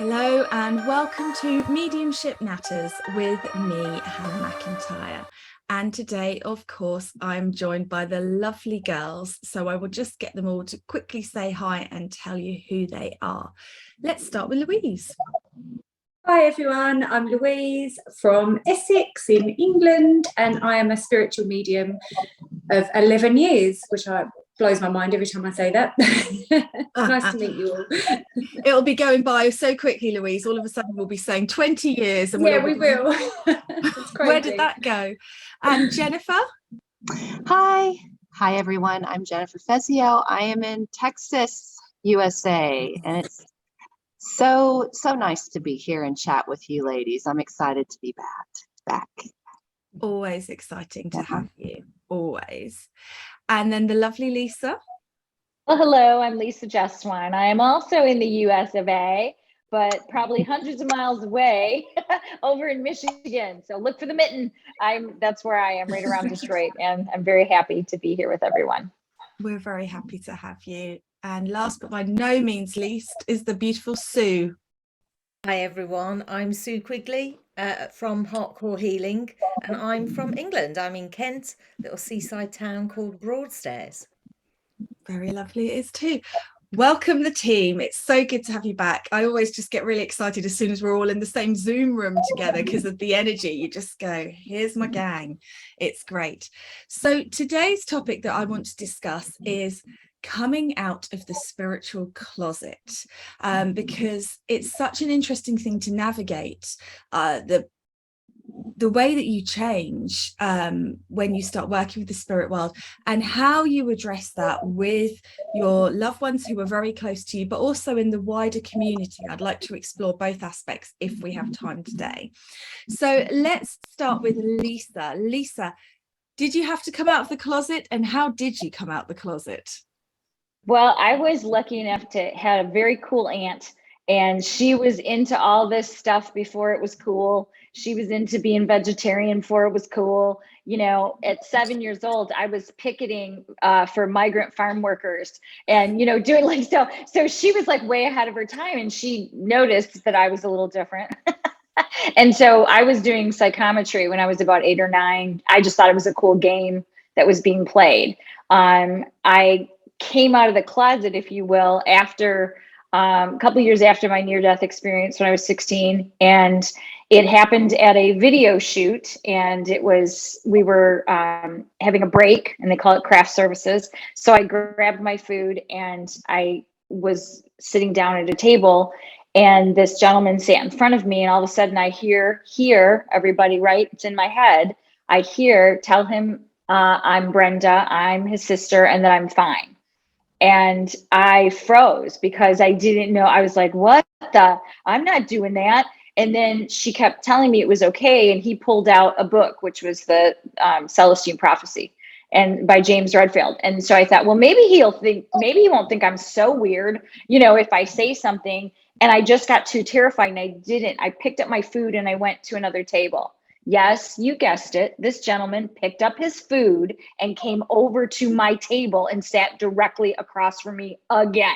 Hello and welcome to Mediumship Matters with me, Hannah Macintyre. And today, of course, I'm joined by the lovely girls. So I will just get them all to quickly say hi and tell you who they are. Let's start with Louise. Hi everyone, I'm Louise from Essex in England, and I am a spiritual medium of 11 years, which blows my mind every time I say that. Nice to meet you all. It'll be going by so quickly, Louise. All of a sudden we'll be saying 20 years. And yeah, we will. Where did that go? And Jennifer? Hi everyone. I'm Jennifer Fezio. I am in Texas, USA, and it's so nice to be here and chat with you ladies. I'm excited to be back. Always exciting to have you, always. And then the lovely Lisa. Well, hello, I'm Lisa Jesswein. I am also in the US of A, but probably hundreds of miles away over in Michigan. So look for the mitten. That's where I am, right around Detroit, and I'm very happy to be here with everyone. We're very happy to have you. And last but by no means least is the beautiful Sue. Hi everyone, I'm Sue Quigley from Heartcore Healing, and I'm from England. I'm in Kent, little seaside town called Broadstairs. Very lovely it is too. Welcome the team. It's so good to have you back. I always just get really excited as soon as we're all in the same Zoom room together because of the energy. You just go, here's my gang. It's great. So today's topic that I want to discuss is coming out of the spiritual closet, because it's such an interesting thing to navigate, the way that you change when you start working with the spirit world, and how you address that with your loved ones who are very close to you, but also in the wider community. I'd like to explore both aspects if we have time today. So let's start with Lisa. Lisa, did you have to come out of the closet, and how did you come out the closet? Well, I was lucky enough to have a very cool aunt, and she was into all this stuff before it was cool. She was into being vegetarian before it was cool. You know, at 7 years old, I was picketing for migrant farm workers and, you know, doing like, so she was like way ahead of her time, and she noticed that I was a little different. And so I was doing psychometry when I was about 8 or 9. I just thought it was a cool game that was being played. I came out of the closet, if you will, after a couple of years after my near-death experience when I was 16, and it happened at a video shoot, and we were having a break, and they call it craft services. So I grabbed my food, and I was sitting down at a table, and this gentleman sat in front of me, and all of a sudden I hear everybody, right? It's in my head. I tell him I'm Brenda, I'm his sister, and that I'm fine. And I froze because I didn't know. I was like, what I'm not doing that. And then she kept telling me it was okay. And he pulled out a book, which was the Celestine Prophecy and by James Redfield. And so I thought, well, maybe he won't think I'm so weird, you know, if I say something. And I just got too terrified, and I didn't. I picked up my food and I went to another table. Yes, you guessed it. This gentleman picked up his food and came over to my table and sat directly across from me again.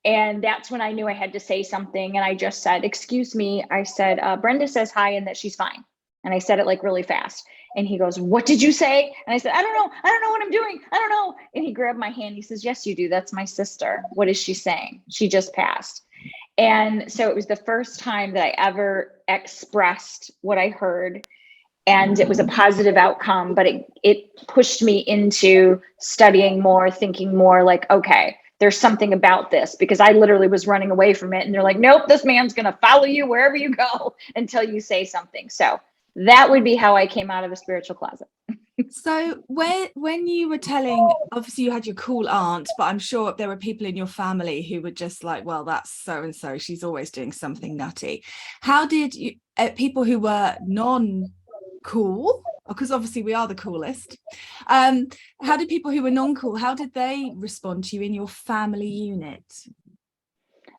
And that's when I knew I had to say something. And I just said, excuse me. I said, Brenda says hi and that she's fine. And I said it like really fast. And he goes, what did you say? And I said, I don't know what I'm doing. I don't know. And he grabbed my hand. He says, yes, you do. That's my sister. What is she saying? She just passed. And so it was the first time that I ever expressed what I heard, and it was a positive outcome, but it pushed me into studying more, thinking more like, okay, there's something about this, because I literally was running away from it. And they're like, nope, this man's going to follow you wherever you go until you say something. So that would be how I came out of the spiritual closet. So when you were telling, obviously you had your cool aunt, but I'm sure there were people in your family who were just like, well, that's so-and-so, she's always doing something nutty. How did you, people who were non-cool, because obviously we are the coolest, how did people who were non-cool, how did they respond to you in your family unit?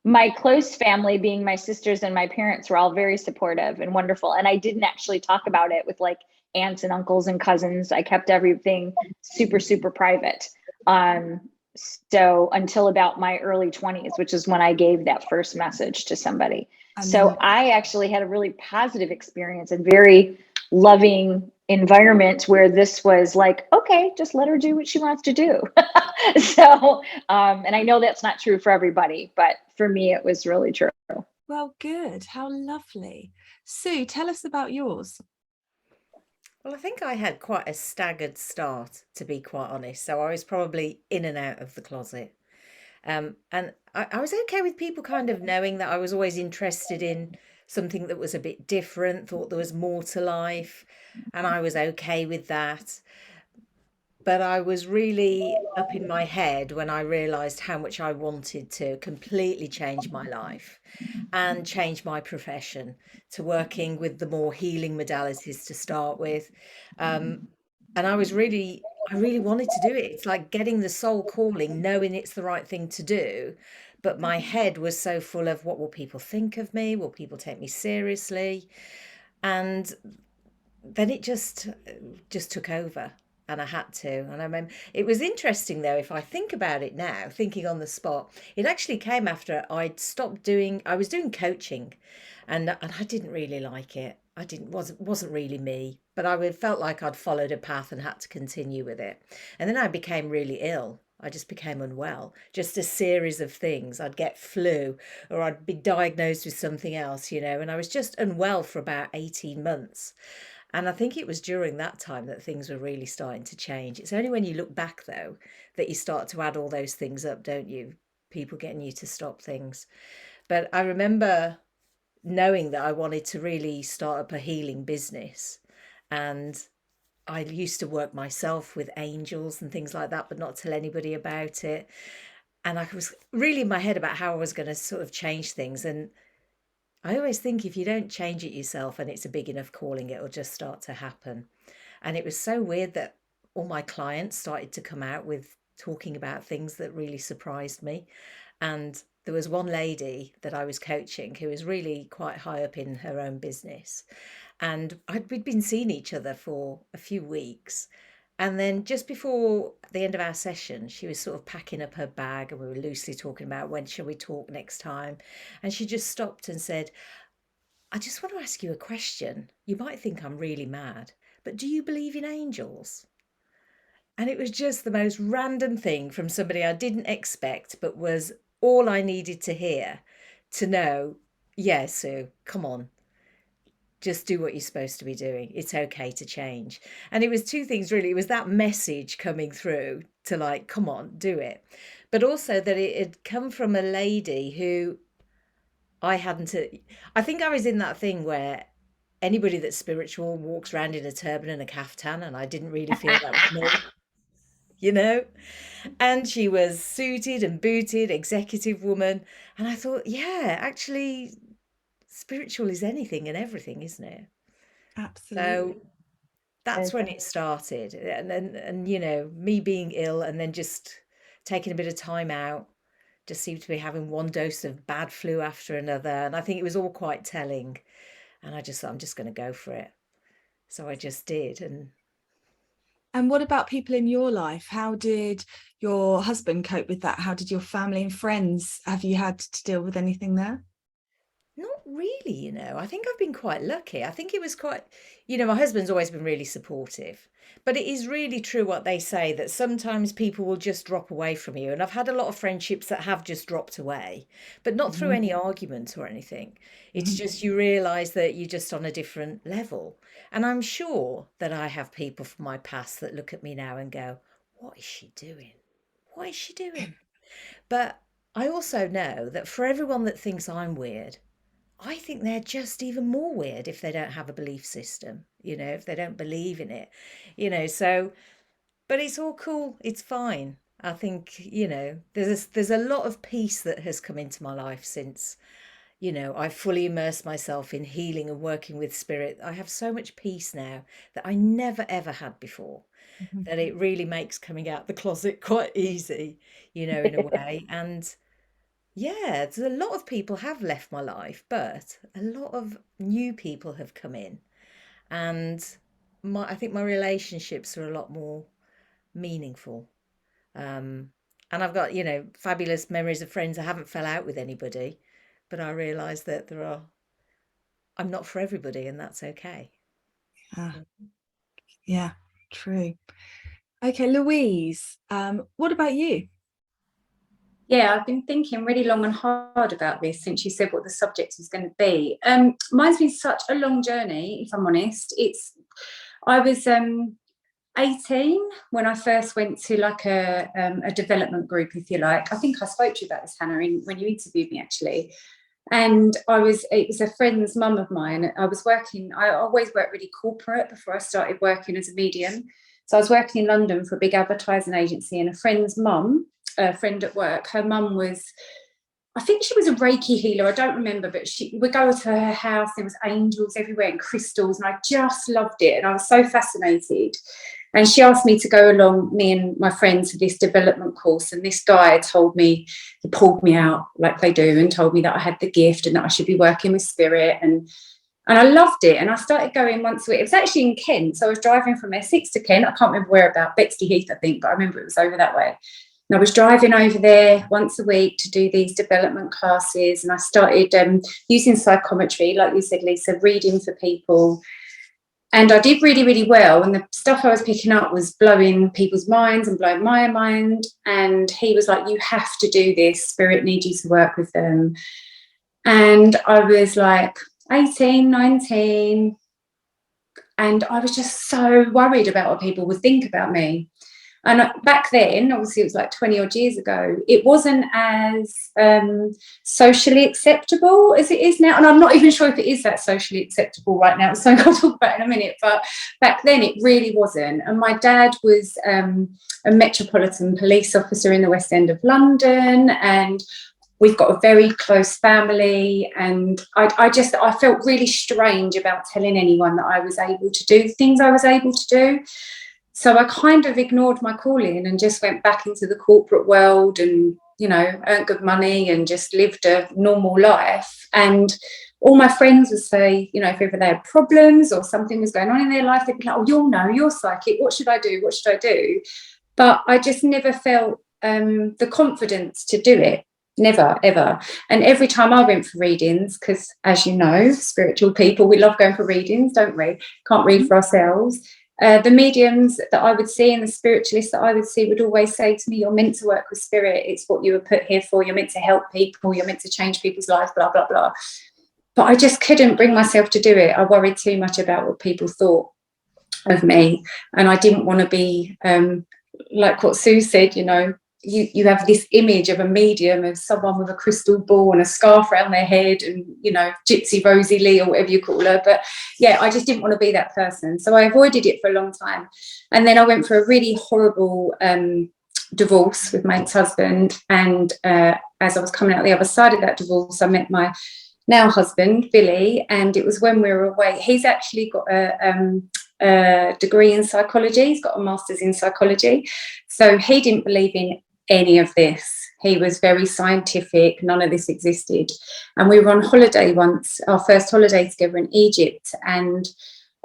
My close family, being my sisters and my parents, were all very supportive and wonderful. And I didn't actually talk about it with like aunts and uncles and cousins. I kept everything super, super private. So until about my early 20s, which is when I gave that first message to somebody. And So then I actually had a really positive experience and very loving environment where this was like, okay, just let her do what she wants to do. So, and I know that's not true for everybody, but for me, it was really true. well, good. How lovely. Sue, tell us about yours. Well, I think I had quite a staggered start, to be quite honest. So I was probably in and out of the closet. And I was okay with people kind of knowing that I was always interested in something that was a bit different, thought there was more to life, and I was okay with that. But I was really up in my head when I realized how much I wanted to completely change my life and change my profession to working with the more healing modalities to start with. Um, and I really wanted to do it. It's like getting the soul calling, knowing it's the right thing to do. But my head was so full of what will people think of me? Will people take me seriously? And then it just took over, and I had to. And I remember it was interesting though, if I think about it now, thinking on the spot, it actually came after I was doing coaching, and I didn't really like it. I didn't wasn't really me, but felt like I'd followed a path and had to continue with it. And then I became really ill. I just became unwell. Just a series of things. I'd get flu or I'd be diagnosed with something else, and I was just unwell for about 18 months. And I think it was during that time that things were really starting to change. It's only when you look back, though, that you start to add all those things up, don't you? People getting you to stop things. But I remember knowing that I wanted to really start up a healing business. And I used to work myself with angels and things like that, but not tell anybody about it. And I was really in my head about how I was going to sort of change things. And I always think if you don't change it yourself and it's a big enough calling, it'll just start to happen. And it was so weird that all my clients started to come out with talking about things that really surprised me. And there was one lady that I was coaching who was really quite high up in her own business. And we'd been seeing each other for a few weeks. And then just before the end of our session, she was sort of packing up her bag and we were loosely talking about when shall we talk next time. And she just stopped and said, I just want to ask you a question. You might think I'm really mad, but do you believe in angels? And it was just the most random thing from somebody I didn't expect, but was all I needed to hear to know, yeah, Sue, come on, just do what you're supposed to be doing. It's okay to change. And it was two things really. It was that message coming through to like, come on, do it. But also that it had come from a lady who I hadn't, I think I was in that thing where anybody that's spiritual walks around in a turban and a caftan, and I didn't really feel that was me, you know? And she was suited and booted, executive woman. And I thought, yeah, actually, spiritual is anything and everything, isn't it? Absolutely. So that's when it started. And me being ill and then just taking a bit of time out, just seemed to be having one dose of bad flu after another. And I think it was all quite telling. And I just thought, I'm just going to go for it. So I just did. And what about people in your life? How did your husband cope with that? How did your family and friends, have you had to deal with anything there? Not really, I think I've been quite lucky. I think it was quite, my husband's always been really supportive. But it is really true what they say that sometimes people will just drop away from you. And I've had a lot of friendships that have just dropped away, but not through Mhm. any argument or anything. It's Mhm. just you realize that you're just on a different level. And I'm sure that I have people from my past that look at me now and go, what is she doing? What is she doing? But I also know that for everyone that thinks I'm weird, I think they're just even more weird if they don't have a belief system, if they don't believe in it, so, but it's all cool. It's fine. I think, there's a lot of peace that has come into my life since, I fully immersed myself in healing and working with spirit. I have so much peace now that I never ever had before, Mhm. that it really makes coming out the closet quite easy, in a way. And yeah, there's a lot of people have left my life, but a lot of new people have come in, and I think my relationships are a lot more meaningful. Um, And I've got, fabulous memories of friends I haven't fell out with anybody, but I realise that I'm not for everybody, and that's okay. Yeah, true. Okay, Louise, what about you? Yeah, I've been thinking really long and hard about this since you said what the subject was going to be. Mine's been such a long journey, if I'm honest. I was 18 when I first went to like a development group, if you like. I think I spoke to you about this, Hannah, when you interviewed me, actually. And it was a friend's mum of mine. I always worked really corporate before I started working as a medium. So I was working in London for a big advertising agency, and a friend's mum, a friend at work, her mum was, I think she was a Reiki healer, I don't remember, but we'd go to her house, there was angels everywhere and crystals, and I just loved it, and I was so fascinated. And she asked me to go along, me and my friends, to this development course, and this guy told me, he pulled me out like they do and told me that I had the gift and that I should be working with spirit, and I loved it. And I started going once a week. It was actually in Kent, so I was driving from Essex to Kent. I can't remember where about, Bexley Heath, I think, but I remember it was over that way. And I was driving over there once a week to do these development classes, and I started using psychometry, like you said, Lisa, reading for people. And I did really, really well. And the stuff I was picking up was blowing people's minds and blowing my mind. And he was like, you have to do this. Spirit needs you to work with them. And I was like 18, 19. And I was just so worried about what people would think about me. And back then, obviously, it was like 20 odd years ago, it wasn't as socially acceptable as it is now. And I'm not even sure if it is that socially acceptable right now. It's something I'll talk about in a minute. But back then, it really wasn't. And my dad was a Metropolitan Police officer in the West End of London. And we've got a very close family. And I felt really strange about telling anyone that I was able to do the things I was able to do. So I kind of ignored my calling and just went back into the corporate world and, earned good money and just lived a normal life. And all my friends would say, if ever they had problems or something was going on in their life, they'd be like, oh, you'll know, you're psychic. What should I do? What should I do? But I just never felt the confidence to do it. Never, ever. And every time I went for readings, because as you know, spiritual people, we love going for readings, don't we? Can't read for ourselves. The mediums that I would see and the spiritualists that I would see would always say to me, you're meant to work with spirit. It's what you were put here for. You're meant to help people. You're meant to change people's lives, blah, blah, blah. But I just couldn't bring myself to do it. I worried too much about what people thought of me. And I didn't want to be like what Sue said, you have this image of a medium, of someone with a crystal ball and a scarf around their head and, Gypsy Rosie Lee or whatever you call her. But yeah, I just didn't want to be that person. So I avoided it for a long time. And then I went for a really horrible divorce with my ex-husband. And as I was coming out the other side of that divorce, I met my now husband, Billy. And it was when we were away. He's actually got a degree in psychology. He's got a master's in psychology. So he didn't believe in any of this. He was very scientific. None of this existed. And we were on holiday once, our first holiday together in Egypt, and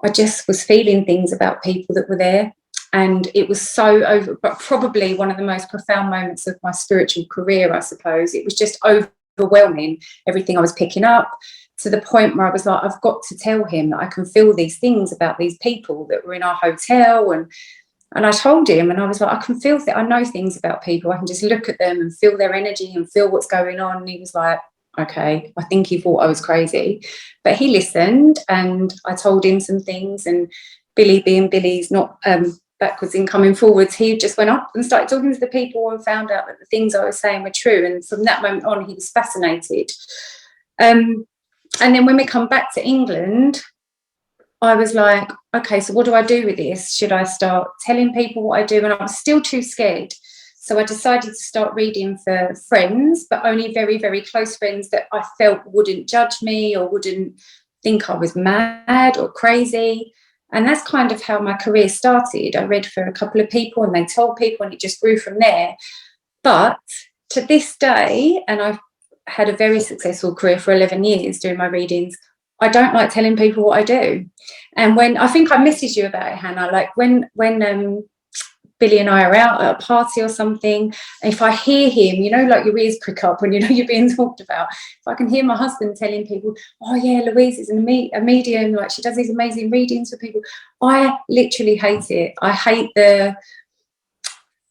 I just was feeling things about people that were there. And it was but probably one of the most profound moments of my spiritual career, I suppose. It was just overwhelming, everything I was picking up, to the point where I was like, I've got to tell him that I can feel these things about these people that were in our hotel. And I told him, and I was like, I can feel that. I know things about people. I can just look at them and feel their energy and feel what's going on. And he was like, okay, I think he thought I was crazy. But he listened, and I told him some things. And Billy, being Billy's not backwards in coming forwards, he just went up and started talking to the people and found out that the things I was saying were true. And from that moment on, he was fascinated. And then when we come back to England, I was like, okay, so what do I do with this? Should I start telling people what I do? And I was still too scared. So I decided to start reading for friends, but only very, very close friends that I felt wouldn't judge me or wouldn't think I was mad or crazy. And that's kind of how my career started. I read for a couple of people and they told people, and it just grew from there. But to this day, and I've had a very successful career for 11 years doing my readings, I don't like telling people what I do. And when I think I messaged you about it, Hannah, like when Billy and I are out at a party or something, and if I hear him, you know, like your ears prick up when you know you're being talked about. If I can hear my husband telling people, oh yeah, Louise is a medium, like she does these amazing readings for people, I literally hate it. I hate the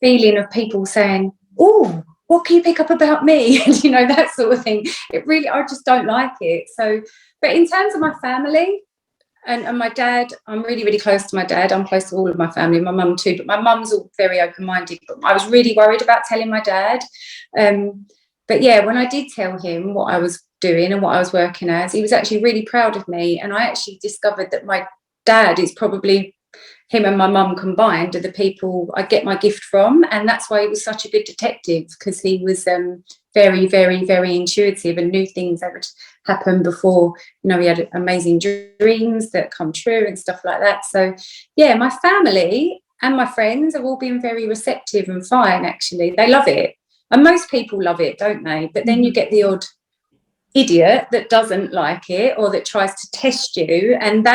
feeling of people saying, oh, what can you pick up about me? You know, that sort of thing. It really, I just don't like it. So, but in terms of my family, and my dad, I'm really, really close to my dad. I'm close to all of my family, my mum too, but my mum's all very open-minded. But I was really worried about telling my dad. But yeah, when I did tell him what I was doing and what I was working as, he was actually really proud of me. And I actually discovered that my dad is probably, him and my mum combined, are the people I get my gift from. And that's why he was such a good detective, because he was very, very, very intuitive and knew things that would happen before. You know, he had amazing dreams that come true and stuff like that. So yeah, my family and my friends have all been very receptive and fine, actually. They love it. And most people love it, don't they? But then you get the odd idiot that doesn't like it, or that tries to test you, and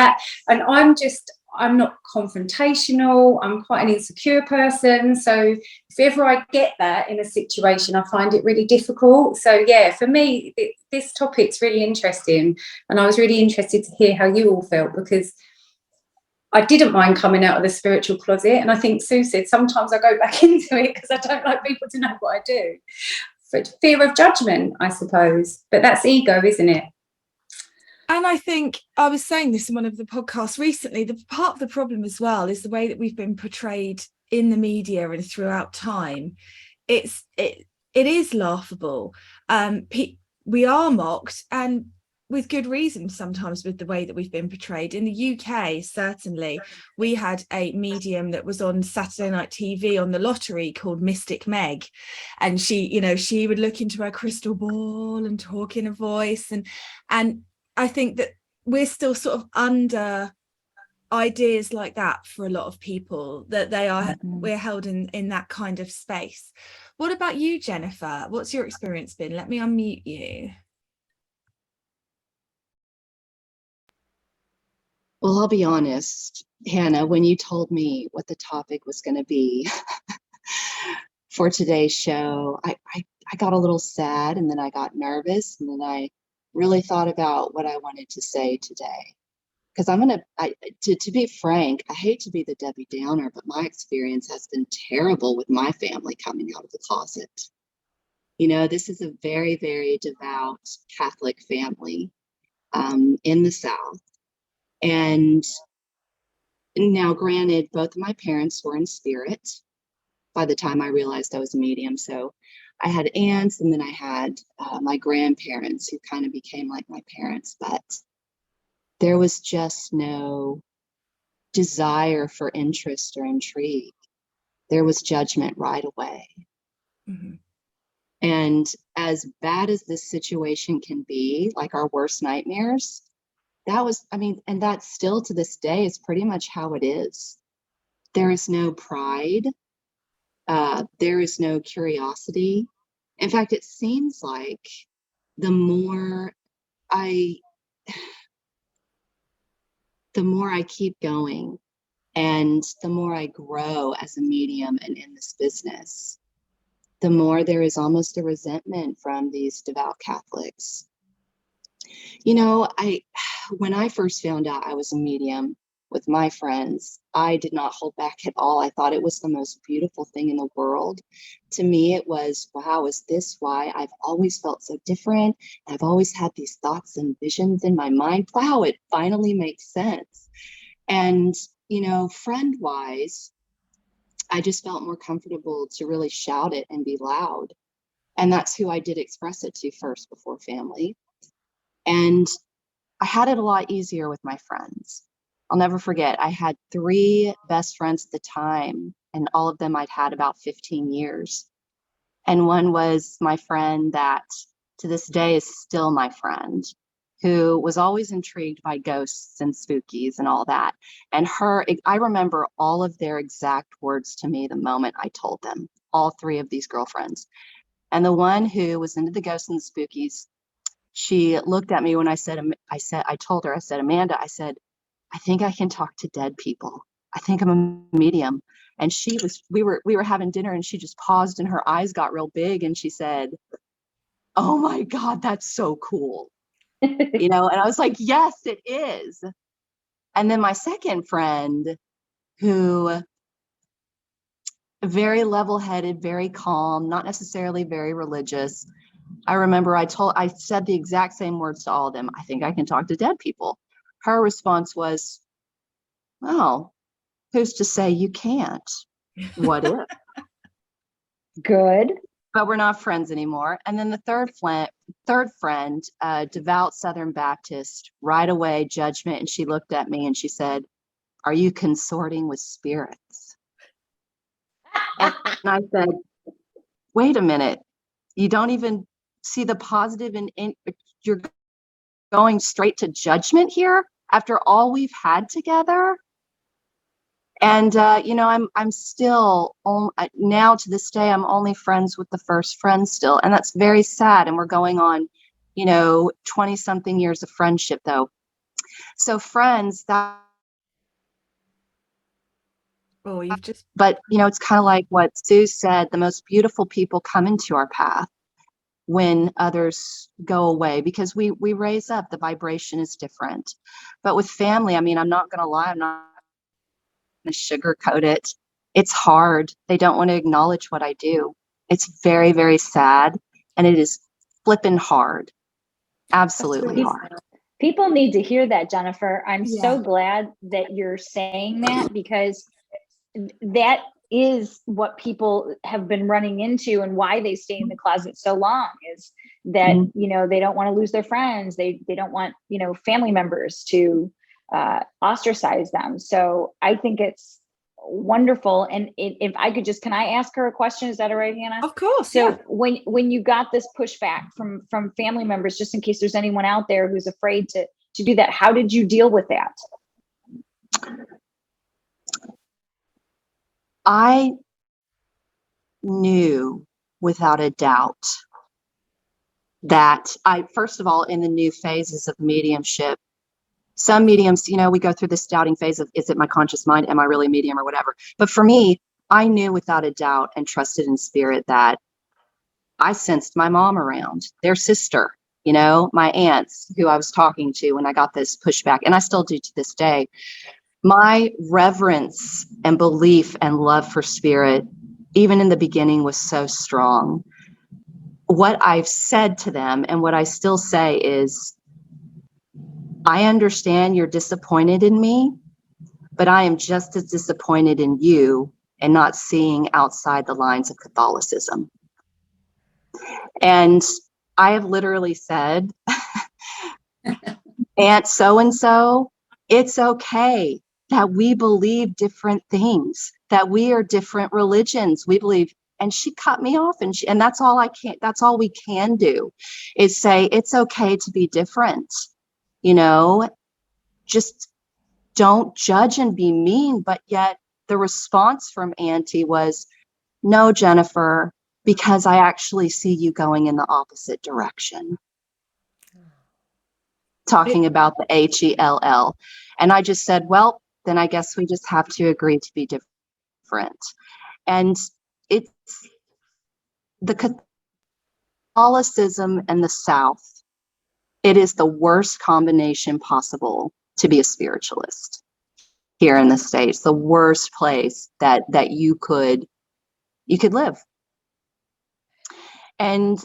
I'm not confrontational. I'm quite an insecure person. So if ever I get that in a situation, I find it really difficult. So yeah, for me, this topic's really interesting. And I was really interested to hear how you all felt, because I didn't mind coming out of the spiritual closet. And I think Sue said, sometimes I go back into it because I don't like people to know what I do. For fear of judgment, I suppose. But that's ego, isn't it? And I think I was saying this in one of the podcasts recently, the part of the problem as well is the way that we've been portrayed in the media and throughout time. It is laughable. We are mocked, and with good reason sometimes, with the way that we've been portrayed. In the UK, certainly, we had a medium that was on Saturday night TV on the lottery called Mystic Meg, and she would look into her crystal ball and talk in a voice, and I think that we're still sort of under ideas like that for a lot of people, that we're held in that kind of space. What about you, Jennifer? What's your experience been? Let me unmute you. Well, I'll be honest, Hannah, when you told me what the topic was going to be for today's show, I got a little sad, and then I got nervous, and then I really thought about what I wanted to say today. Because to be frank, I hate to be the Debbie Downer, but my experience has been terrible with my family coming out of the closet. You know, this is a very, very devout Catholic family in the South. And now, granted, both of my parents were in spirit by the time I realized I was a medium. So I had aunts, and then I had my grandparents, who kind of became like my parents, but there was just no desire for interest or intrigue. There was judgment right away. Mm-hmm. And as bad as this situation can be, like our worst nightmares, and that still to this day is pretty much how it is. There is no pride. There is no curiosity. In fact, it seems like the more I keep going, and the more I grow as a medium and in this business, the more there is almost a resentment from these devout Catholics. You know, when I first found out I was a medium with my friends, I did not hold back at all. I thought it was the most beautiful thing in the world. To me, it was, wow, is this why I've always felt so different? I've always had these thoughts and visions in my mind. Wow, it finally makes sense. And, you know, friend-wise, I just felt more comfortable to really shout it and be loud. And that's who I did express it to first, before family. And I had it a lot easier with my friends. I'll never forget, I had 3 best friends at the time, and all of them I'd had about 15 years. And one was my friend that to this day is still my friend, who was always intrigued by ghosts and spookies and all that. And I remember all of their exact words to me the moment I told them, all 3 of these girlfriends. And the one who was into the ghosts and the spookies, she looked at me when I told her, Amanda, I said, I think I can talk to dead people. I think I'm a medium. And we were having dinner, and she just paused and her eyes got real big, and she said, "Oh my God, that's so cool." And I was like, yes, it is. And then my second friend, who very level-headed, very calm, not necessarily very religious. I remember I said the exact same words to all of them. "I think I can talk to dead people." Her response was, "Oh, who's to say you can't? What if?" Good. But we're not friends anymore. And then the third friend, devout Southern Baptist, right away, judgment. And she looked at me and she said, "Are you consorting with spirits?" And I said, "Wait a minute. You don't even see the positive in you're going straight to judgment here after all we've had together?" And I'm still now to this day, I'm only friends with the first friend still, and that's very sad. And we're going on 20 something years of friendship though. So friends, that you've just but it's kind of like what Sue said, the most beautiful people come into our path when others go away, because we raise up, the vibration is different. But with family, I mean, I'm not gonna lie, I'm not to sugarcoat it. It's hard. They don't want to acknowledge what I do. It's very, very sad. And it is flipping hard. Absolutely hard. People need to hear that, Jennifer. I'm Yeah. so glad that you're saying that, because that is what people have been running into, and why they stay in the closet so long is that, they don't want to lose their friends. They don't want, family members to ostracize them. So I think it's wonderful. And if I could can I ask her a question? Is that all right, Hannah? Of course. So yeah. when you got this pushback from family members, just in case there's anyone out there who's afraid to do that, how did you deal with that? I knew without a doubt that first of all, in the new phases of mediumship, some mediums, we go through this doubting phase of, is it my conscious mind? Am I really a medium or whatever? But for me, I knew without a doubt and trusted in spirit that I sensed my mom around, their sister, my aunts who I was talking to when I got this pushback, and I still do to this day. My reverence and belief and love for spirit, even in the beginning, was so strong. What I've said to them and what I still say is, I understand you're disappointed in me, but I am just as disappointed in you and not seeing outside the lines of Catholicism. And I have literally said, "Aunt so-and-so, it's okay that we believe different things, that we are different religions. We believe." And she cut me off, and that's all that's all we can do, is say, it's okay to be different. Just don't judge and be mean. But yet the response from Auntie was, "No, Jennifer, because I actually see you going in the opposite direction." Talking about the HELL. And I just said, well, then I guess we just have to agree to be different. And it's the Catholicism and the South. It is the worst combination possible to be a spiritualist here in the States. The worst place that you could live. And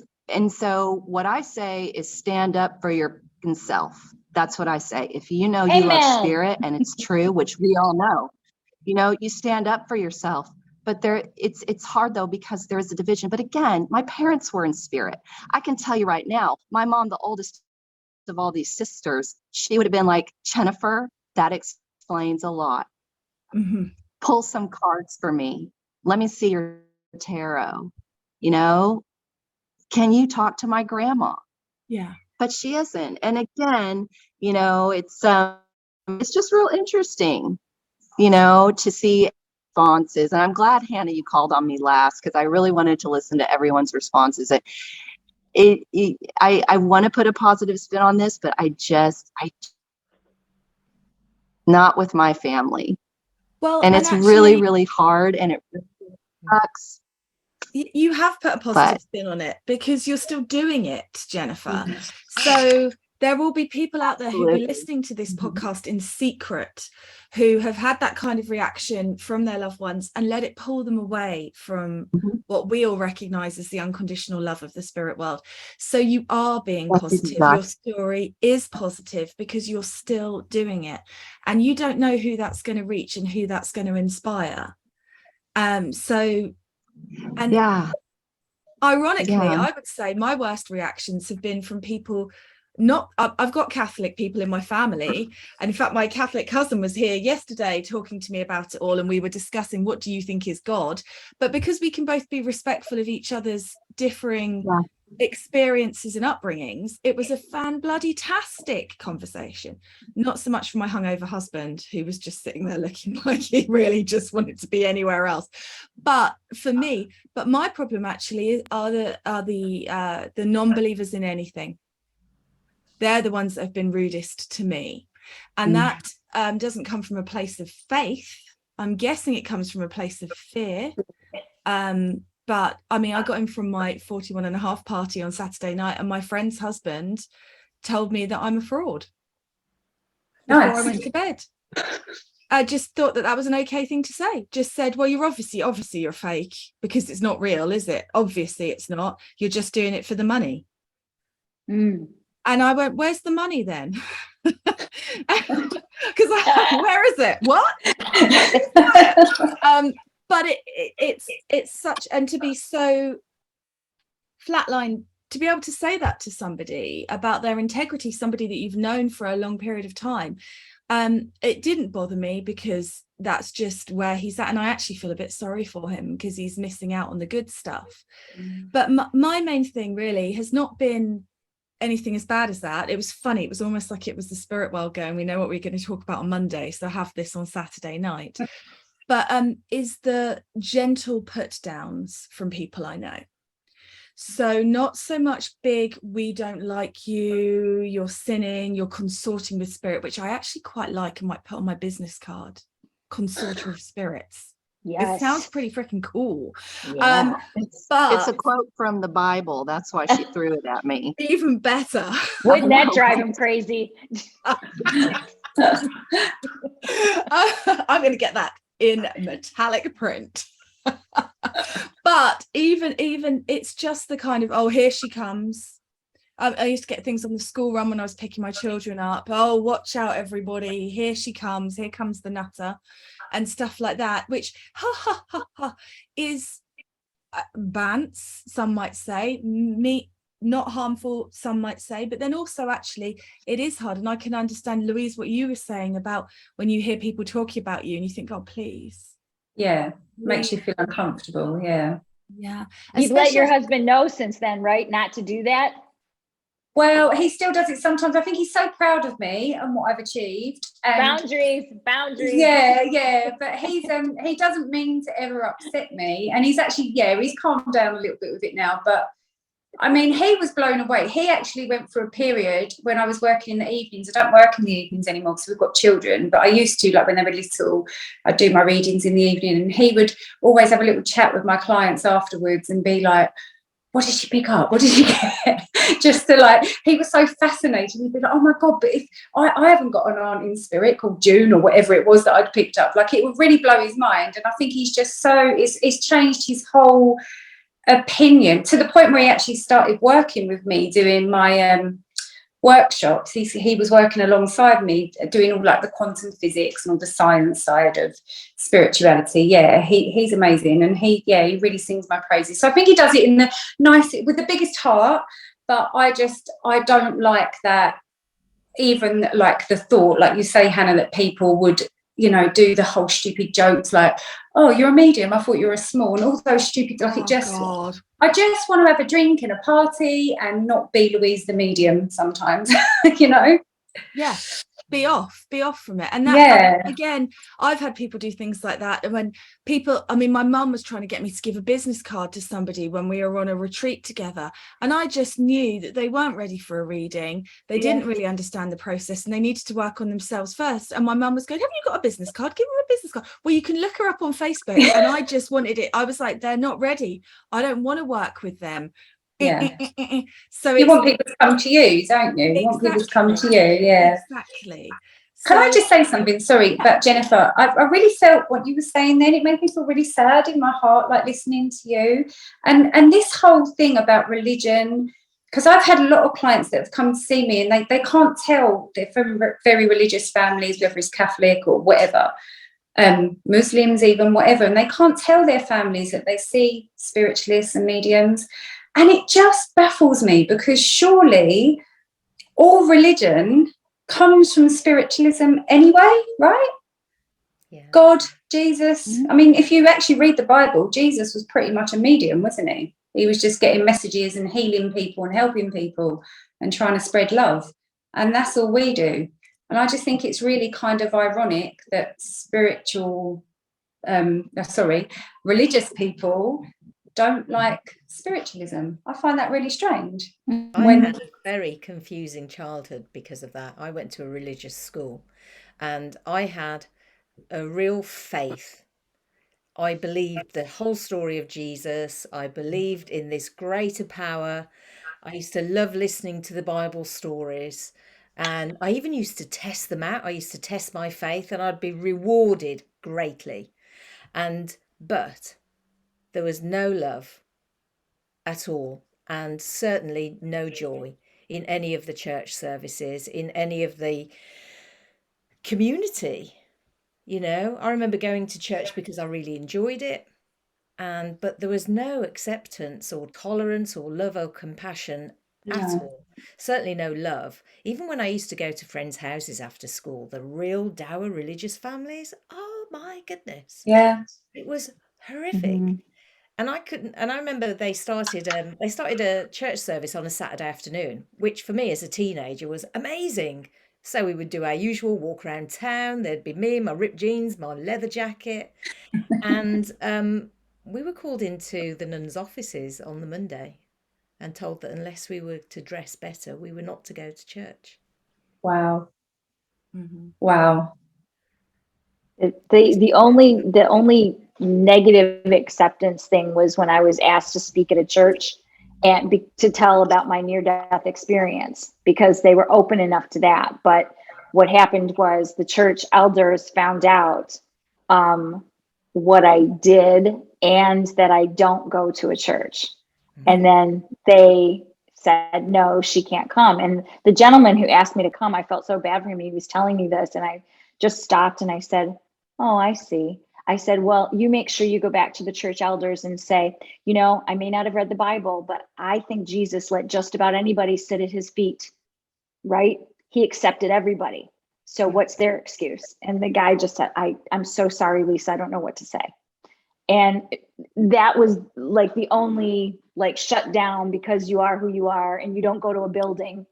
so what I say is, stand up for your self. That's what I say. If you know you love spirit and it's true, which we all know, you stand up for yourself. But it's hard though, because there's a division. But again, my parents were in spirit. I can tell you right now, my mom, the oldest of all these sisters, she would have been like, "Jennifer, that explains a lot. Mm-hmm. Pull some cards for me. Let me see your tarot. Can you talk to my grandma?" Yeah. But she isn't. And again, it's just real interesting, to see responses. And I'm glad, Hannah, you called on me last, because I really wanted to listen to everyone's responses. I want to put a positive spin on this, but I not with my family. Well, and and it's really, actually, really hard, and it really sucks. you have put a positive But spin on it because you're still doing it, Jennifer. So there will be people out there who'll be absolutely. listening to this podcast in secret who have had that kind of reaction from their loved ones and let it pull them away from what we all recognize as the unconditional love of the spirit world. So you are being That's positive. exactly. Your story is positive because you're still doing it, and you don't know who that's going to reach and who that's going to inspire. So, and Yeah. ironically, Yeah. I would say my worst reactions have been from people not, I've got Catholic people in my family, and in fact my Catholic cousin was here yesterday talking to me about it all, and we were discussing, what do you think is God? But because we can both be respectful of each other's differing experiences and upbringings, it was a fan-bloody-tastic conversation. Not so much for my hungover husband, who was just sitting there looking like he really just wanted to be anywhere else, but for me. But my problem actually are the non-believers in anything. They're the ones that have been rudest to me, and that doesn't come from a place of faith. I'm guessing it comes from a place of fear. But I mean, I got in from my 41 and a half party on Saturday night, and my friend's husband told me that I'm a fraud before I went to bed. I just thought that was an okay thing to say. Just said, well, you're obviously you're fake, because it's not real, is it? Obviously it's not. You're just doing it for the money. And I went, where's the money then? Because where is it? What? But it's such, and to be so flatline, to be able to say that to somebody about their integrity, somebody that you've known for a long period of time, it didn't bother me, because that's just where he's at, and I actually feel a bit sorry for him because he's missing out on the good stuff. But my main thing really has not been anything as bad as that. It was funny. It was almost like it was the spirit world going, we know what we're going to talk about on Monday, so have this on Saturday night. But is the gentle put downs from people I know. So not so much big, we don't like you, you're sinning, you're consorting with spirit, which I actually quite like and might put on my business card. Consorter of spirits. Yes. It sounds pretty freaking cool. Yeah. It's a quote from the Bible. That's why she threw it at me. Even better. Wouldn't that drive him crazy? I'm going to get that in metallic print. But even it's just the kind of, oh, here she comes. I used to get things on the school run when I was picking my children up. Oh, watch out, everybody. Here she comes. Here comes the nutter. And stuff like that, which is bants, some might say, not harmful, some might say, but then also actually it is hard. And I can understand, Louise, what you were saying about when you hear people talking about you and you think, oh, please. Yeah, makes you feel uncomfortable. Yeah. You've let your husband know since then, right, not to do that? Well, he still does it sometimes. I think he's so proud of me and what I've achieved. Boundaries. Yeah. But he doesn't mean to ever upset me. And he's actually, he's calmed down a little bit with it now. But I mean, he was blown away. He actually went through a period when I was working in the evenings. I don't work in the evenings anymore because we've got children. But I used to, like when they were little, I'd do my readings in the evening. And he would always have a little chat with my clients afterwards and be like, what did she pick up? What did she get? Just to like, he was so fascinated. He'd be like, oh my God, but if I haven't got an aunt in spirit called June or whatever it was that I'd picked up, like it would really blow his mind. And I think he's just it's changed his whole opinion to the point where he actually started working with me doing my workshops. He was working alongside me doing all like the quantum physics and all the science side of spirituality. He's amazing, and he really sings my praises. So I think he does it in the nice, with the biggest heart, but I don't like that, even like the thought, like you say, Hannah, that people would do the whole stupid jokes like, oh, you're a medium, I thought you were a small, and all those stupid, like God. I just want to have a drink and a party and not be Louise the medium sometimes, Yeah. be off from it. And that, Yeah. again, I've had people do things like that. And when people, I mean, my mum was trying to get me to give a business card to somebody when we were on a retreat together, and I just knew that they weren't ready for a reading. They didn't really understand the process, and they needed to work on themselves first. And my mum was going, have you got a business card? Give her a business card. Well, you can look her up on Facebook. And I just wanted it. I was like, they're not ready. I don't want to work with them. Yeah. So you want people to come to you, don't you? You want people to come to you. Yeah. Exactly. Can I just say something? Sorry, about Jennifer. I really felt what you were saying then. It made me feel really sad in my heart, like listening to you. And this whole thing about religion, because I've had a lot of clients that have come to see me and they can't tell, they're from very religious families, whether it's Catholic or whatever, Muslims even, whatever, and they can't tell their families that they see spiritualists and mediums. And it just baffles me, because surely all religion comes from spiritualism anyway, right? Yeah. God, Jesus. I mean, if you actually read the Bible, Jesus was pretty much a medium, wasn't he? He was just getting messages and healing people and helping people and trying to spread love. And that's all we do. And I just think it's really kind of ironic that religious people don't like spiritualism. I find that really strange. I had a very confusing childhood because of that. I went to a religious school and I had a real faith. I believed the whole story of Jesus. I believed in this greater power. I used to love listening to the Bible stories. And I even used to test them out. I used to test my faith and I'd be rewarded greatly. But there was no love at all, and certainly no joy in any of the church services, in any of the community. You know, I remember going to church because I really enjoyed it, but there was no acceptance or tolerance or love or compassion at all. Certainly no love. Even when I used to go to friends' houses after school, the real dour religious families, oh my goodness. Yeah. It was horrific. And I remember they started a church service on a Saturday afternoon, which for me as a teenager was amazing. So we would do our usual walk around town. There'd be me, my ripped jeans, my leather jacket. And we were called into the nuns' offices on the Monday and told that unless we were to dress better, we were not to go to church. Wow. Wow. The only negative acceptance thing was when I was asked to speak at a church and to tell about my near-death experience, because they were open enough to that. But what happened was the church elders found out what I did and that I don't go to a church. And then they said, no, she can't come. And the gentleman who asked me to come, I felt so bad for him. He was telling me this, and I just stopped and I said, oh, I see. I said, well, you make sure you go back to the church elders and say, you know, I may not have read the Bible, but I think Jesus let just about anybody sit at his feet, right? He accepted everybody. So what's their excuse? And the guy just said, I'm so sorry, Lisa, I don't know what to say. And that was like the only like shut down, because you are who you are and you don't go to a building.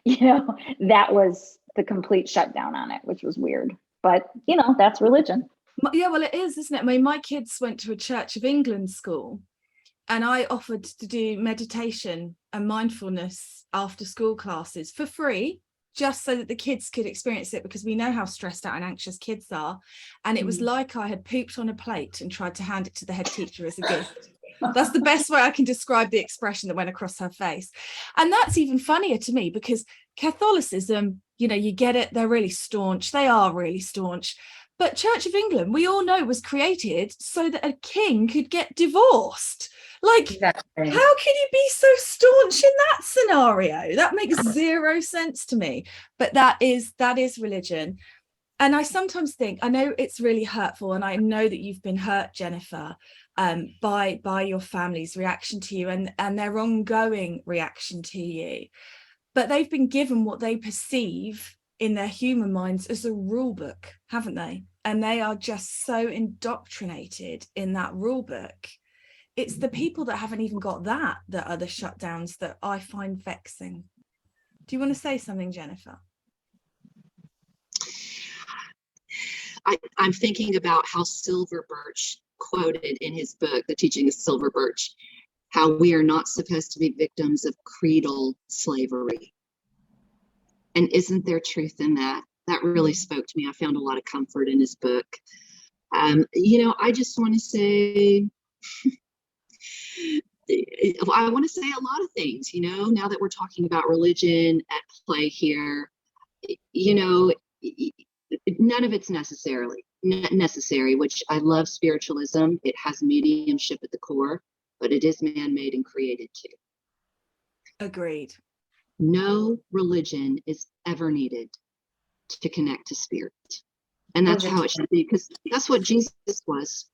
You know, that was the complete shutdown on it, which was weird. But, you know, that's religion. Yeah, well, it is, isn't it? I mean, my kids went to a Church of England school, and I offered to do meditation and mindfulness after school classes for free, just so that the kids could experience it, because we know how stressed out and anxious kids are. And it was like I had pooped on a plate and tried to hand it to the head teacher as a gift. That's the best way I can describe the expression that went across her face. And that's even funnier to me, because Catholicism, you know, you get it, they're really staunch. They are really staunch. But Church of England, we all know, was created so that a king could get divorced. Like, Exactly. how can you be so staunch in that scenario? That makes zero sense to me. But that is religion. And I sometimes think, I know it's really hurtful, and I know that you've been hurt, Jennifer, by your family's reaction to you and their ongoing reaction to you. But they've been given what they perceive in their human minds as a rule book, haven't they? And they are just so indoctrinated in that rule book. It's the people that haven't even got that are the shutdowns that I find vexing. Do you want to say something, Jennifer? I'm thinking about how Silver Birch quoted in his book, The Teaching of Silver Birch, how we are not supposed to be victims of creedal slavery. And isn't there truth in that? That really spoke to me. I found a lot of comfort in his book. I just want to say, I want to say a lot of things, now that we're talking about religion at play here, none of it's necessary, which I love spiritualism. It has mediumship at the core, but it is man-made and created too. Agreed. No religion is ever needed to connect to spirit. And that's how it should be, because that's what Jesus was.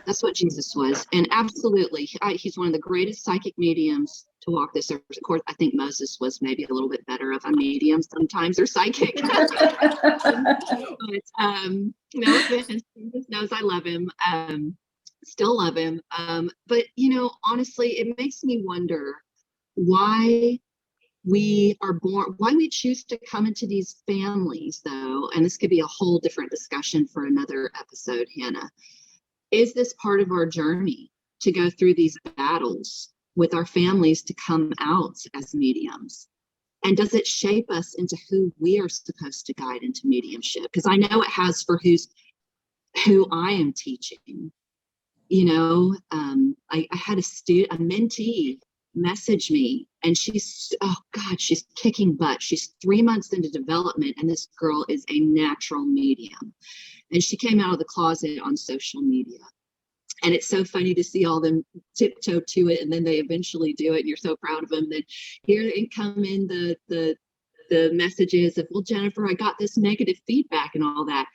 That's what Jesus was. And absolutely, he's one of the greatest psychic mediums to walk this earth. Of course, I think Moses was maybe a little bit better of a medium sometimes, or psychic. But no offense, Jesus knows I love him. Still love him. But honestly, it makes me wonder why we are born, why we choose to come into these families, though. And this could be a whole different discussion for another episode, Hannah. Is this part of our journey to go through these battles with our families to come out as mediums? And does it shape us into who we are supposed to guide into mediumship? Because I know it has for who I am teaching. I had a mentee message me, and she's kicking butt. She's 3 months into development, and this girl is a natural medium. And she came out of the closet on social media. And it's so funny to see all them tiptoe to it, and then they eventually do it, and you're so proud of them. Then here come in the messages of, well, Jennifer, I got this negative feedback and all that.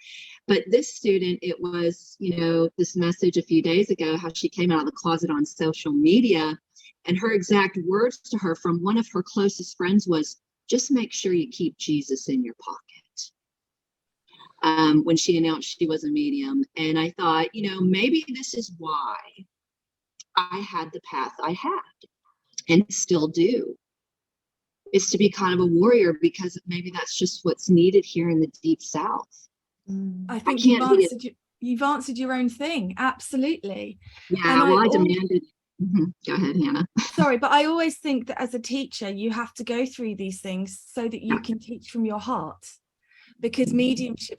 But this student, it was, this message a few days ago, how she came out of the closet on social media, and her exact words to her from one of her closest friends was, just make sure you keep Jesus in your pocket. When she announced she was a medium. And I thought, maybe this is why I had the path I had and still do, is to be kind of a warrior, because maybe that's just what's needed here in the Deep South. I think you've answered your own thing. Absolutely. Yeah, well, I demanded. Go ahead, Hannah. Sorry, but I always think that as a teacher, you have to go through these things so that you can teach from your heart. Because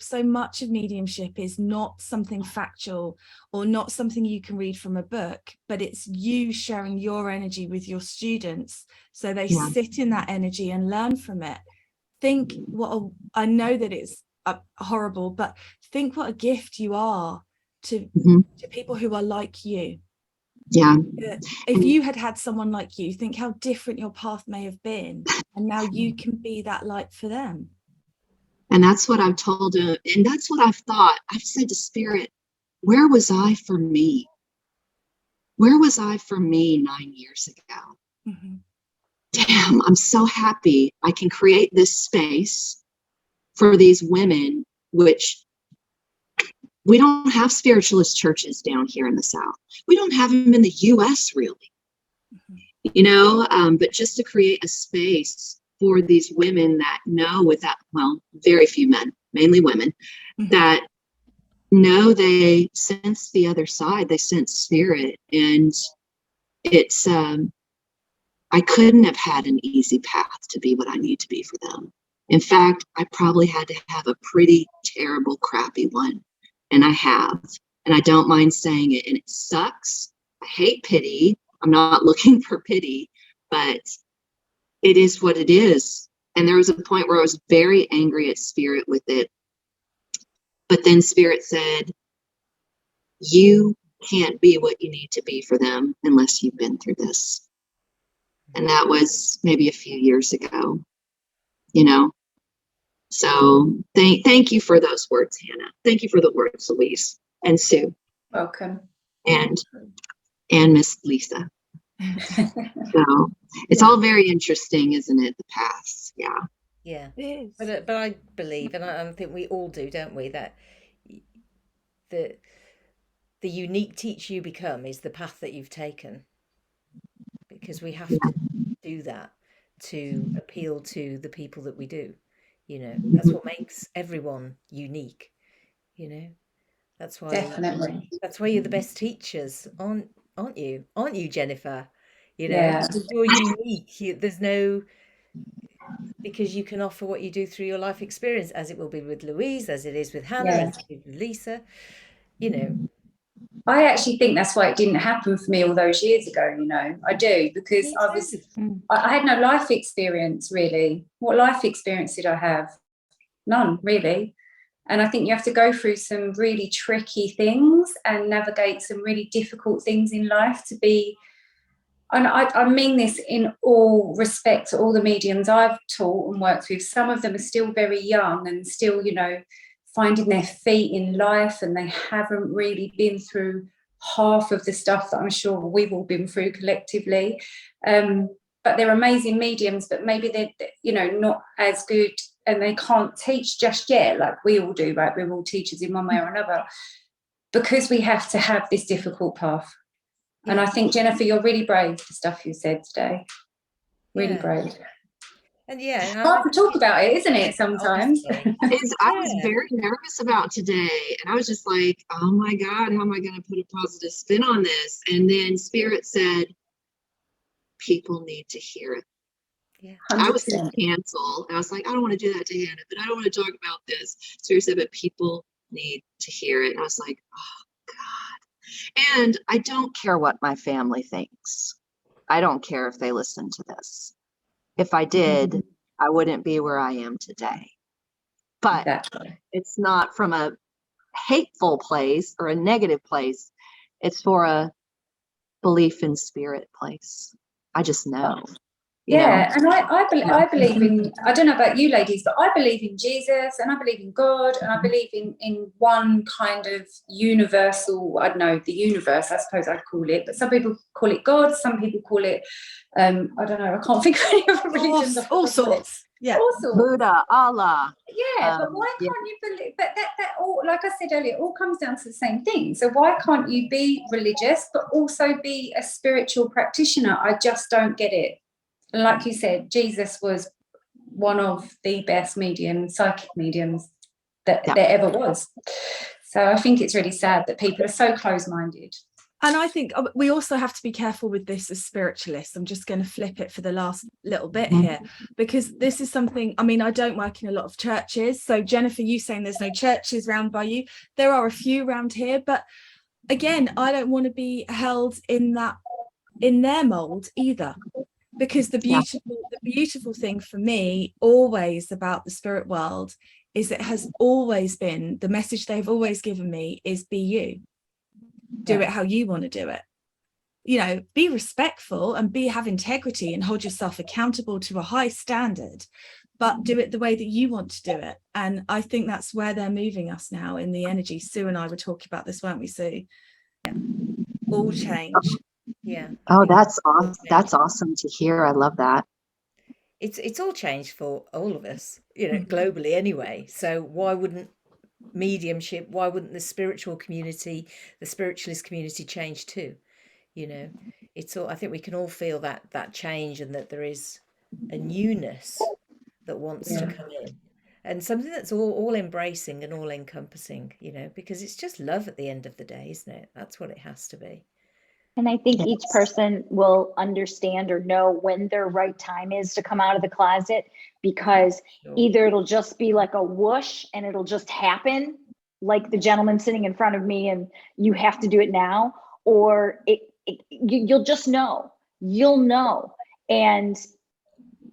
so much of mediumship is not something factual or not something you can read from a book, but it's you sharing your energy with your students so they sit in that energy and learn from it. I know that it's horrible, but think what a gift you are to people who are like you. Yeah. If you had someone like you, think how different your path may have been, and now you can be that light for them. And that's what I've told him. And that's what I've thought. I've said to Spirit, where was I for me? Where was I for me 9 years ago? Damn, I'm so happy I can create this space for these women, which we don't have spiritualist churches down here in the South. We don't have them in the US, really. But just to create a space for these women that know very few men, mainly women, that know they sense the other side, they sense spirit. And it's, I couldn't have had an easy path to be what I need to be for them. In fact, I probably had to have a pretty terrible, crappy one. And I have, and I don't mind saying it. And it sucks. I hate pity. I'm not looking for pity, but it is what it is. And there was a point where I was very angry at Spirit with it. But then Spirit said, you can't be what you need to be for them unless you've been through this. And that was maybe a few years ago, So thank you for those words, Hannah. Thank you for the words, Louise and Sue. Welcome. And Miss Lisa. So it's all very interesting, isn't it? The paths. Yeah. It is. But I believe, and I think we all do, don't we, that the unique teacher you become is the path that you've taken, because we have to do that to appeal to the people that we do. That's what makes everyone unique. That's why Definitely. you're the best teachers, aren't you, Jennifer? Yeah. Because you're unique. There's no, because you can offer what you do through your life experience, as it will be with Louise, as it is with Hannah, Yeah. as it is with Lisa. you know I actually think that's why it didn't happen for me all those years ago, I do, because Me I was, Mm. I had no life experience really. What life experience did I have? None, really. And I think you have to go through some really tricky things and navigate some really difficult things in life to be, and I mean this in all respect to all the mediums I've taught and worked with. Some of them are still very young and still, finding their feet in life, and they haven't really been through half of the stuff that I'm sure we've all been through collectively. But they're amazing mediums, but maybe they're, not as good, and they can't teach just yet like we all do, right? We're all teachers in one way or another, because we have to have this difficult path. And I think, Jennifer, you're really brave for stuff you said today. Really yeah brave. and yeah Hard to talk about it, isn't it, sometimes? honestly, I was very nervous about today, and I was just like, oh my God, how am I going to put a positive spin on this? And then Spirit said, people need to hear it. yeah I was 100%. going to cancel, and I was like, I don't want to do that to Hannah, but I don't want to talk about this. Spirit said, but people need to hear it. And I was like, oh God. And I don't care what my family thinks. I don't care if they listen to this. If I did, I wouldn't be where I am today. But Exactly. it's not from a hateful place or a negative place. It's for a belief in spirit place. I just know. Yeah, and I believe in, I don't know about you ladies, but I believe in Jesus, and I believe in God, and I believe in one kind of universal, I don't know, the universe, I suppose I'd call it, but some people call it God, some people call it, I don't know, I can't think of any other religions. All sorts. Yeah. All sorts. Buddha, Allah. Yeah, but why can't you believe, but that all, like I said earlier, it all comes down to the same thing. So why can't you be religious but also be a spiritual practitioner? I just don't get it. Like you said, Jesus was one of the best psychic mediums that there ever was. So I think it's really sad that people are so close-minded. And I think we also have to be careful with this as spiritualists. I'm just going to flip it for the last little bit here, because this is something, I don't work in a lot of churches. So Jennifer, you saying there's no churches round by you. There are a few around here, but again, I don't want to be held in their mold either. Because the beautiful thing for me always about the spirit world is it has always been, the message they've always given me is be you. Do it how you want to do it. Be respectful and have integrity and hold yourself accountable to a high standard, but do it the way that you want to do it. And I think that's where they're moving us now in the energy. Sue and I were talking about this, weren't we, Sue? Yeah. All change. yeah Oh, that's awesome. That's awesome to hear. I love that. It's all changed for all of us, globally anyway. So why wouldn't mediumship, why wouldn't the spiritual community, the spiritualist community change too? It's all, I think we can all feel that change, and that there is a newness that wants to come in, and something that's all embracing and all encompassing, because it's just love at the end of the day, isn't it? That's what it has to be. And I think each person will understand or know when their right time is to come out of the closet, because either it'll just be like a whoosh and it'll just happen, like the gentleman sitting in front of me, and you have to do it now, or you'll just know. You'll know. And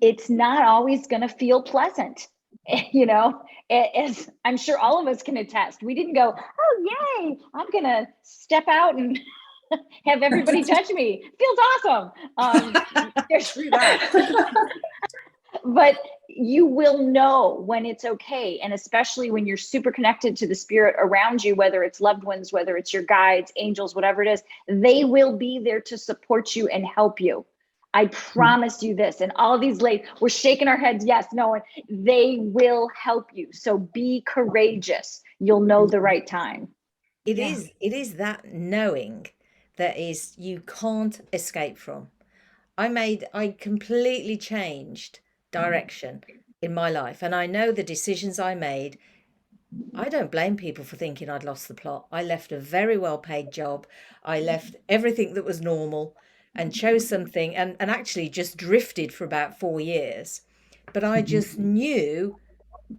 it's not always going to feel pleasant. As I'm sure all of us can attest. We didn't go, oh, yay, I'm going to step out and have everybody judge me. Feels awesome. True that. But you will know when it's okay. And especially when you're super connected to the spirit around you, whether it's loved ones, whether it's your guides, angels, whatever it is, they will be there to support you and help you. I promise you this. And all these ladies, we're shaking our heads. Yes, no, they will help you. So be courageous. You'll know the right time. It is that knowing that is, you can't escape from. I completely changed direction in my life, and I know the decisions I made I don't blame people for thinking I'd lost the plot. I left a very well paid job. I left everything that was normal and chose something, and actually just drifted for about 4 years. But I just knew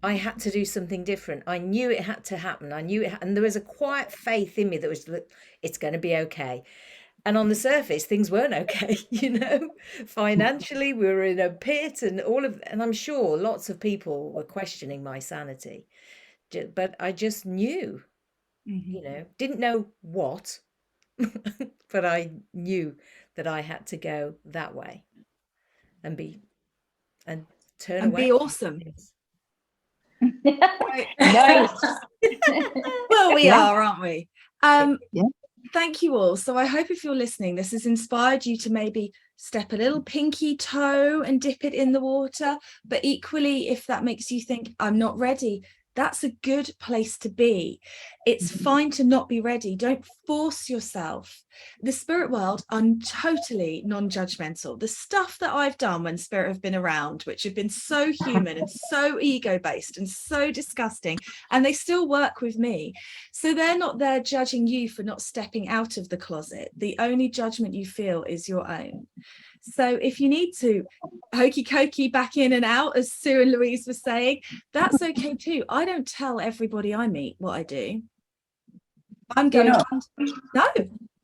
I had to do something different. I knew it had to happen. I knew it, and there was a quiet faith in me that was, look, it's going to be okay. And on the surface, things weren't okay, Financially, we were in a pit, and and I'm sure lots of people were questioning my sanity. But I just knew, didn't know what, but I knew that I had to go that way and turn And away. be awesome. Nice. Well, we Yeah. are, aren't we? Yeah. Thank you all. So I hope if you're listening, this has inspired you to maybe step a little pinky toe and dip it in the water. But equally, if that makes you think, I'm not ready, that's a good place to be. It's fine to not be ready. Don't force yourself. The spirit world are totally non-judgmental. The stuff that I've done when spirit have been around, which have been so human and so ego-based and so disgusting, and they still work with me. So they're not there judging you for not stepping out of the closet. The only judgment you feel is your own. So if you need to hokey cokey back in and out, as Sue and Louise were saying, that's okay too. I don't tell everybody I meet what I do. I'm going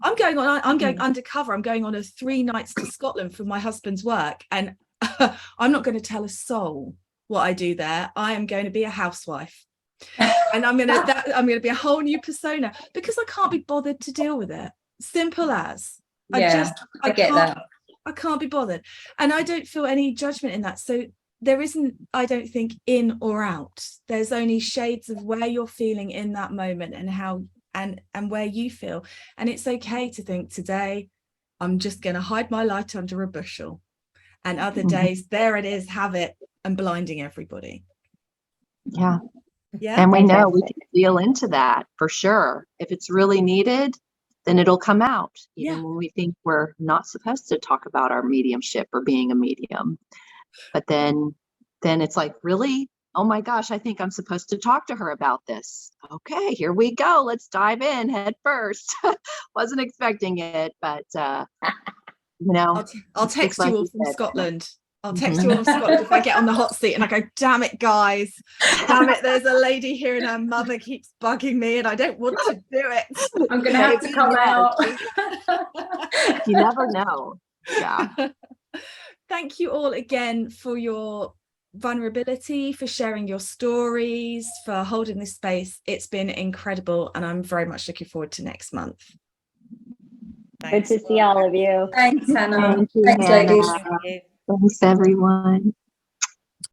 undercover. I'm going on 3 nights to Scotland for my husband's work, and I'm not going to tell a soul what I do there. I am going to be a housewife. And I'm going to be a whole new persona, because I can't be bothered to deal with it. Simple as. I get that. I can't be bothered, and I don't feel any judgment in that. So there isn't, I don't think, in or out. There's only shades of where you're feeling in that moment and how and where you feel. And it's okay to think, today I'm just going to hide my light under a bushel, and other days, there it is, have it, and blinding everybody. Yeah. Yeah. And we know we can feel into that for sure. If it's really needed, then it'll come out, even when we think we're not supposed to talk about our mediumship or being a medium. But then it's like, really? Oh my gosh, I think I'm supposed to talk to her about this. Okay, here we go. Let's dive in head first. Wasn't expecting it, but I'll text you all from Scotland. I'll text you all from Scotland if I get on the hot seat and I go, damn it, guys. Damn it, there's a lady here and her mother keeps bugging me and I don't want to do it. I'm going to have to come out. You never know. Yeah. Thank you all again for your vulnerability, for sharing your stories, for holding this space. It's been incredible, and I'm very much looking forward to next month. Good to see all of you. Thanks, Hannah. Thank you, Thanks, Hannah. ladies. Thanks, everyone.